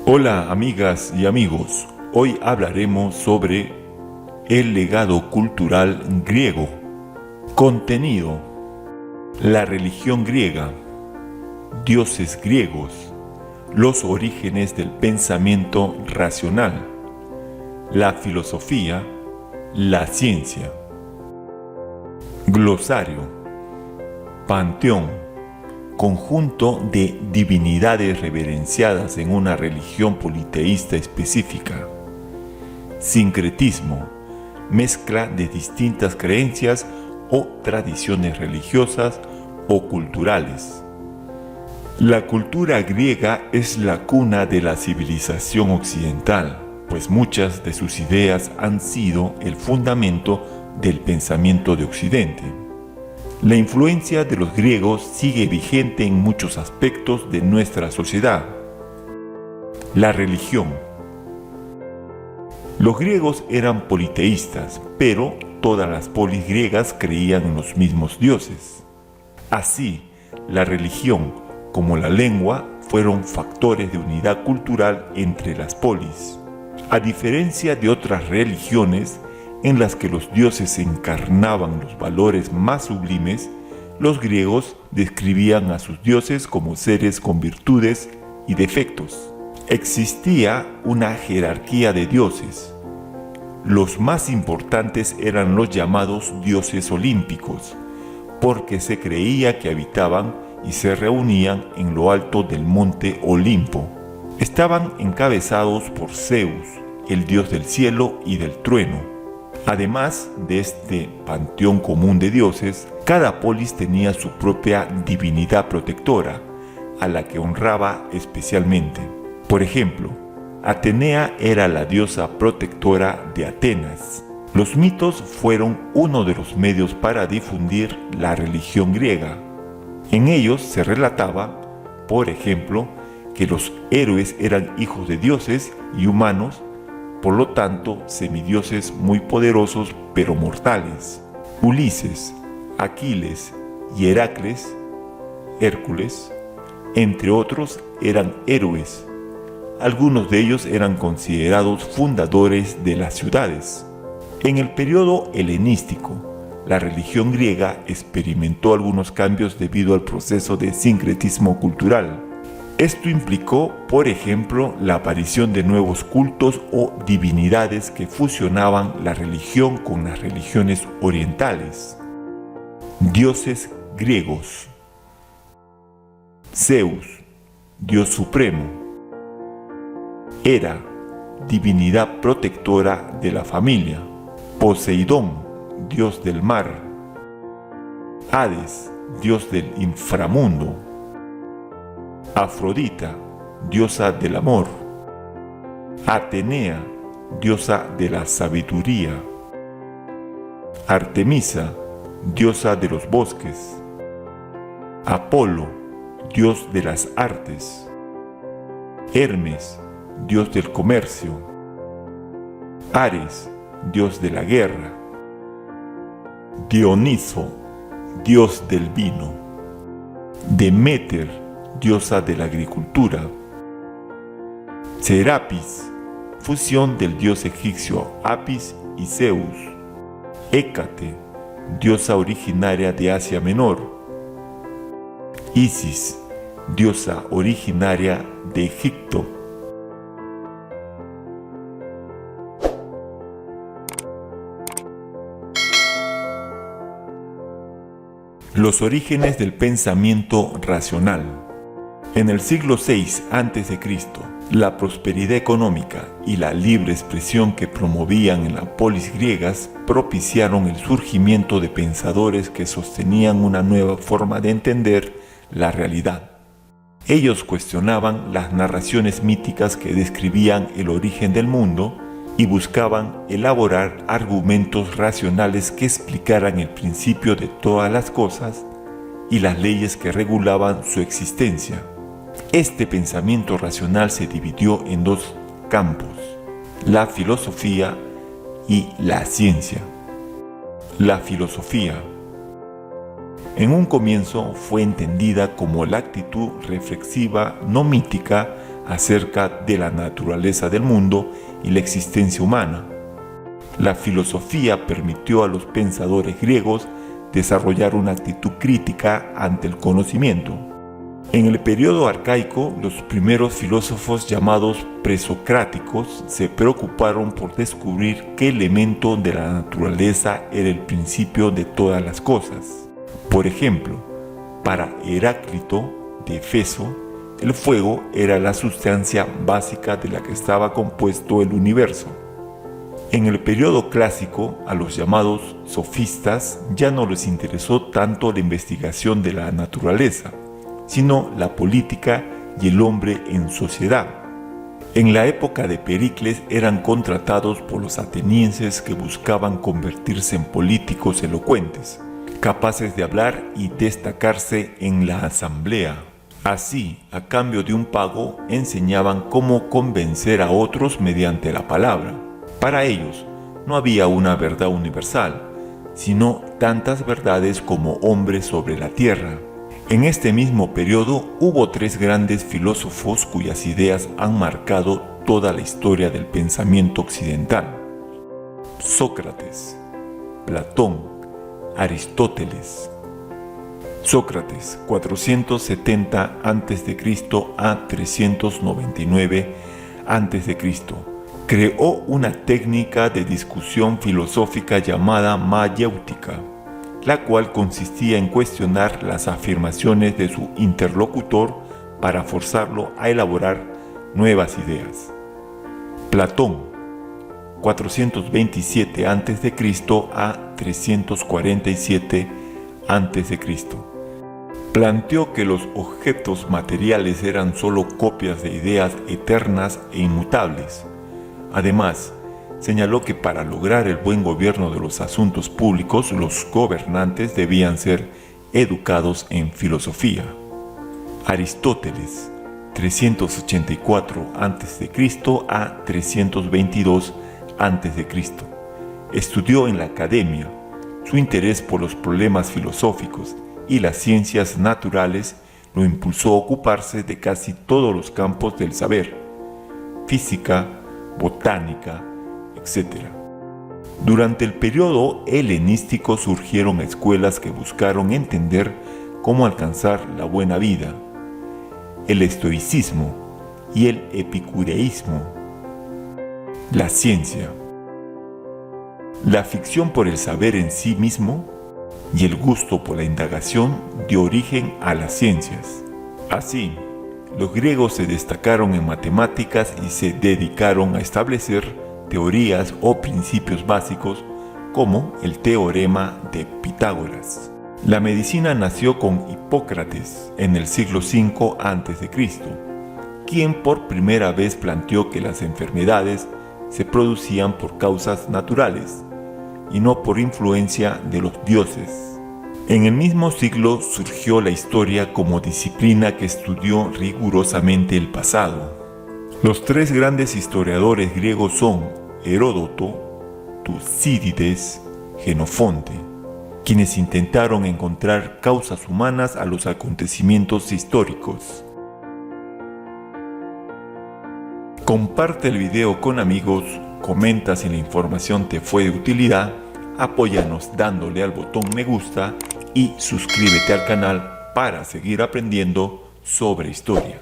Hola amigas y amigos, hoy hablaremos sobre el legado cultural griego. Contenido: la religión griega, dioses griegos, los orígenes del pensamiento racional, la filosofía, la ciencia. Glosario: panteón, conjunto de divinidades reverenciadas en una religión politeísta específica. Sincretismo: mezcla de distintas creencias o tradiciones religiosas o culturales. La cultura griega es la cuna de la civilización occidental, pues muchas de sus ideas han sido el fundamento del pensamiento de Occidente. La influencia de los griegos sigue vigente en muchos aspectos de nuestra sociedad. La religión. Los griegos eran politeístas, pero todas las polis griegas creían en los mismos dioses. Así, la religión, como la lengua, fueron factores de unidad cultural entre las polis. A diferencia de otras religiones, en las que los dioses encarnaban los valores más sublimes, los griegos describían a sus dioses como seres con virtudes y defectos. Existía una jerarquía de dioses. Los más importantes eran los llamados dioses olímpicos, porque se creía que habitaban y se reunían en lo alto del monte Olimpo. Estaban encabezados por Zeus, el dios del cielo y del trueno. Además de este panteón común de dioses, cada polis tenía su propia divinidad protectora, a la que honraba especialmente. Por ejemplo, Atenea era la diosa protectora de Atenas. Los mitos fueron uno de los medios para difundir la religión griega. En ellos se relataba, por ejemplo, que los héroes eran hijos de dioses y humanos, por lo tanto, semidioses muy poderosos pero mortales. Ulises, Aquiles y Heracles, Hércules, entre otros, eran héroes. Algunos de ellos eran considerados fundadores de las ciudades. En el periodo helenístico, la religión griega experimentó algunos cambios debido al proceso de sincretismo cultural. Esto implicó, por ejemplo, la aparición de nuevos cultos o divinidades que fusionaban la religión con las religiones orientales. Dioses griegos. Zeus, dios supremo. Hera, divinidad protectora de la familia. Poseidón, dios del mar. Hades, dios del inframundo. Afrodita, diosa del amor. Atenea, diosa de la sabiduría. Artemisa, diosa de los bosques. Apolo, dios de las artes. Hermes, dios del comercio. Ares, dios de la guerra. Dioniso, dios del vino. Deméter, diosa de la agricultura. Serapis, fusión del dios egipcio Apis y Zeus. Hécate, diosa originaria de Asia Menor. Isis, diosa originaria de Egipto. Los orígenes del pensamiento racional. En el siglo VI a.C., la prosperidad económica y la libre expresión que promovían en las polis griegas propiciaron el surgimiento de pensadores que sostenían una nueva forma de entender la realidad. Ellos cuestionaban las narraciones míticas que describían el origen del mundo y buscaban elaborar argumentos racionales que explicaran el principio de todas las cosas y las leyes que regulaban su existencia. Este pensamiento racional se dividió en dos campos: la filosofía y la ciencia. La filosofía En un comienzo fue entendida como la actitud reflexiva no mítica acerca de la naturaleza del mundo y la existencia humana. La filosofía permitió a los pensadores griegos desarrollar una actitud crítica ante el conocimiento. En el periodo arcaico, los primeros filósofos llamados presocráticos se preocuparon por descubrir qué elemento de la naturaleza era el principio de todas las cosas. Por ejemplo, para Heráclito de Éfeso, el fuego era la sustancia básica de la que estaba compuesto el universo. En el periodo clásico, a los llamados sofistas ya no les interesó tanto la investigación de la naturaleza, sino la política y el hombre en sociedad. En la época de Pericles eran contratados por los atenienses que buscaban convertirse en políticos elocuentes, capaces de hablar y destacarse en la asamblea. Así, a cambio de un pago, enseñaban cómo convencer a otros mediante la palabra. Para ellos, no había una verdad universal, sino tantas verdades como hombres sobre la tierra. En este mismo periodo hubo tres grandes filósofos cuyas ideas han marcado toda la historia del pensamiento occidental: Sócrates, Platón, Aristóteles. Sócrates, 470 a.C. a 399 a.C., creó una técnica de discusión filosófica llamada mayéutica, la cual consistía en cuestionar las afirmaciones de su interlocutor para forzarlo a elaborar nuevas ideas. Platón, 427 a.C. a 347 a.C., planteó que los objetos materiales eran solo copias de ideas eternas e inmutables. Además, señaló que para lograr el buen gobierno de los asuntos públicos, los gobernantes debían ser educados en filosofía. Aristóteles, 384 a.C. a 322 a.C., estudió en la academia. Su interés por los problemas filosóficos y las ciencias naturales lo impulsó a ocuparse de casi todos los campos del saber: física, botánica, etc. Durante el periodo helenístico surgieron escuelas que buscaron entender cómo alcanzar la buena vida: el estoicismo y el epicureísmo. La ciencia, la ficción por el saber en sí mismo y el gusto por la indagación dio origen a las ciencias. Así, los griegos se destacaron en matemáticas y se dedicaron a establecer teorías o principios básicos como el teorema de Pitágoras. La medicina nació con Hipócrates en el siglo V a.C., quien por primera vez planteó que las enfermedades se producían por causas naturales y no por influencia de los dioses. En el mismo siglo surgió la historia como disciplina que estudió rigurosamente el pasado. Los tres grandes historiadores griegos son Heródoto, Tucídides, Jenofonte, quienes intentaron encontrar causas humanas a los acontecimientos históricos. Comparte el video con amigos, comenta si la información te fue de utilidad, apóyanos dándole al botón me gusta y suscríbete al canal para seguir aprendiendo sobre historia.